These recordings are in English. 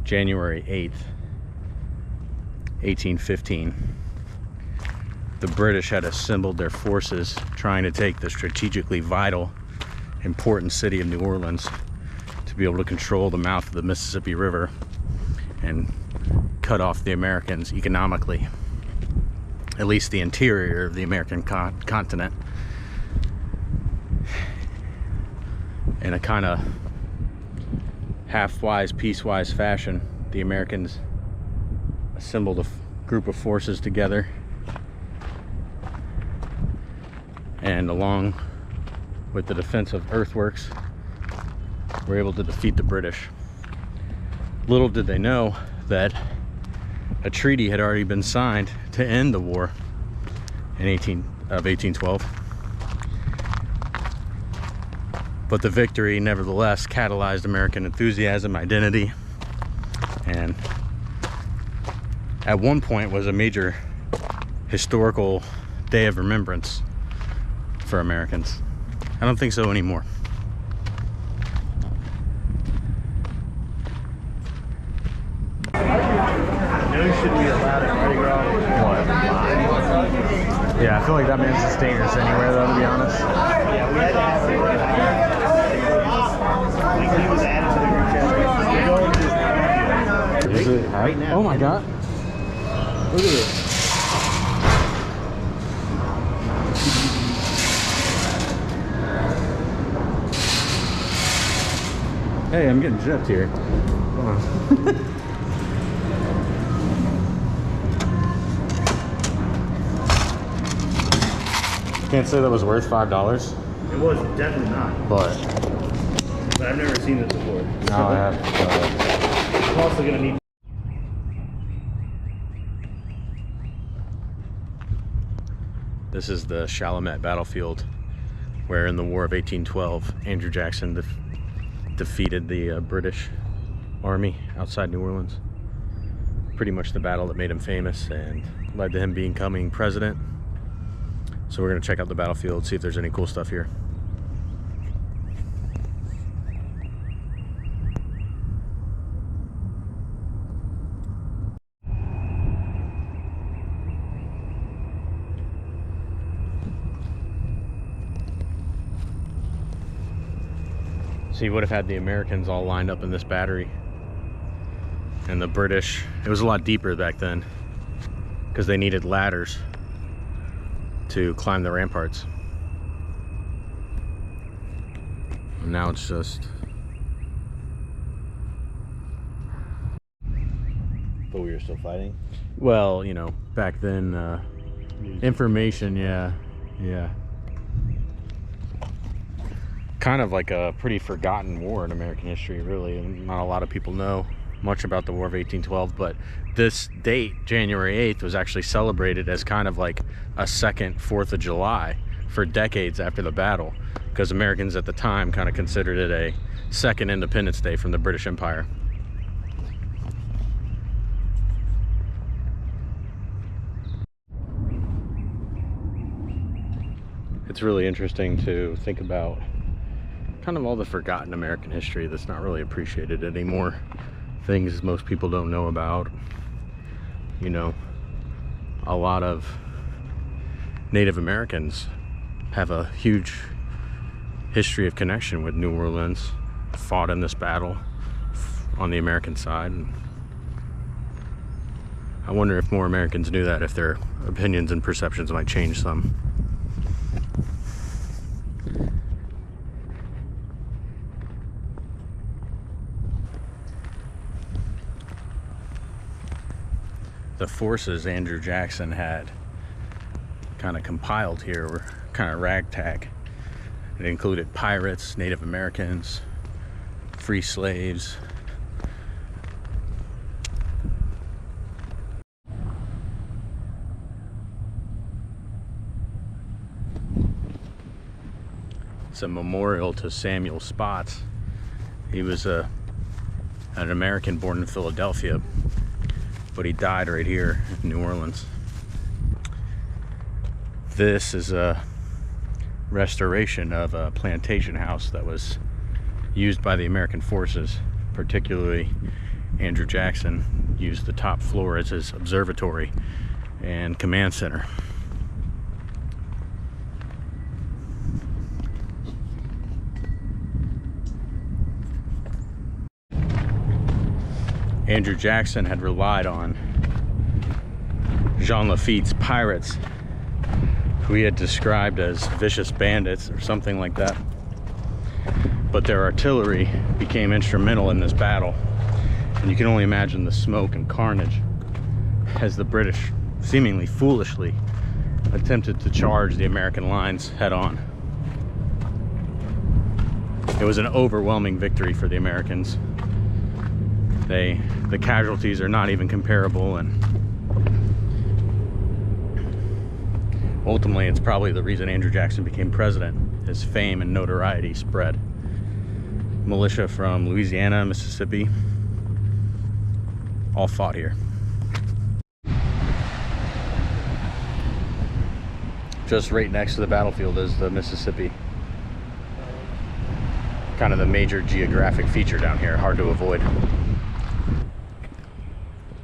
January 8th, 1815, the British had assembled their forces trying to take the strategically vital, important city of New Orleans to be able to control the mouth of the Mississippi River and cut off the Americans economically, at least the interior of the American continent. In a kind of half-wise, piecewise fashion, the Americans assembled a group of forces together, and along with the defensive earthworks, were able to defeat the British. Little did they know that a treaty had already been signed to end the war in 1812. But the victory nevertheless catalyzed American enthusiasm, identity, and at one point was a major historical day of remembrance for Americans. I don't think so anymore. Should be allowed at Mardi Gras. What? Yeah, I feel like that man's just dangerous anywhere, though, to be honest. Yeah, we had to have it. Like he was added to the group chat. We're going to Is it right now. Oh my God! Look at this. Hey, I'm getting gypped here. Come on. Can't say that was worth $5. It was definitely not. But I've never seen this before. no, I have. I'm also going to need. This is the Chalmette battlefield, where in the War of 1812, Andrew Jackson defeated the British Army outside New Orleans. Pretty much the battle that made him famous and led to him becoming president. So we're going to check out the battlefield, see if there's any cool stuff here. So you would have had the Americans all lined up in this battery, and the British, it was a lot deeper back then because they needed ladders to climb the ramparts. And now it's just... But we were still fighting? Well, you know, back then, information, yeah. Kind of like a pretty forgotten war in American history, really. Not a lot of people know much about the War of 1812, but this date, January 8th, was actually celebrated as kind of like a second 4th of July for decades after the battle, because Americans at the time kind of considered it a second Independence Day from the British Empire. It's really interesting to think about kind of all the forgotten American history that's not really appreciated anymore. Things most people don't know about. You know, a lot of Native Americans have a huge history of connection with New Orleans, fought in this battle on the American side. And I wonder if more Americans knew that, if their opinions and perceptions might change some. The forces Andrew Jackson had kind of compiled here were kind of ragtag. It included pirates, Native Americans, free slaves. It's a memorial to Samuel Spots. He was an American born in Philadelphia, but he died right here in New Orleans. This is a restoration of a plantation house that was used by the American forces, particularly Andrew Jackson used the top floor as his observatory and command center. Andrew Jackson had relied on Jean Lafitte's pirates, who he had described as vicious bandits or something like that. But their artillery became instrumental in this battle, and you can only imagine the smoke and carnage as the British seemingly foolishly attempted to charge the American lines head on. It was an overwhelming victory for the Americans. The casualties are not even comparable, and ultimately it's probably the reason Andrew Jackson became president. His fame and notoriety spread. Militia from Louisiana, Mississippi, all fought here. Just right next to the battlefield is the Mississippi. Kind of the major geographic feature down here, hard to avoid.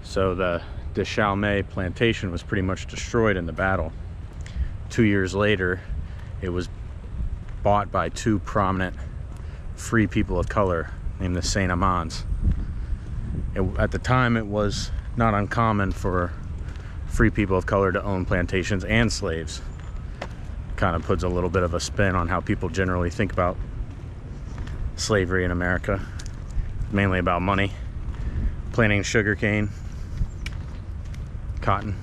So the Deschalmais plantation was pretty much destroyed in the battle. 2 years later, it was bought by two prominent free people of color named the Saint Amans. At the time, it was not uncommon for free people of color to own plantations and slaves. Kind of puts a little bit of a spin on how people generally think about slavery in America. Mainly about money, planting sugarcane, cotton.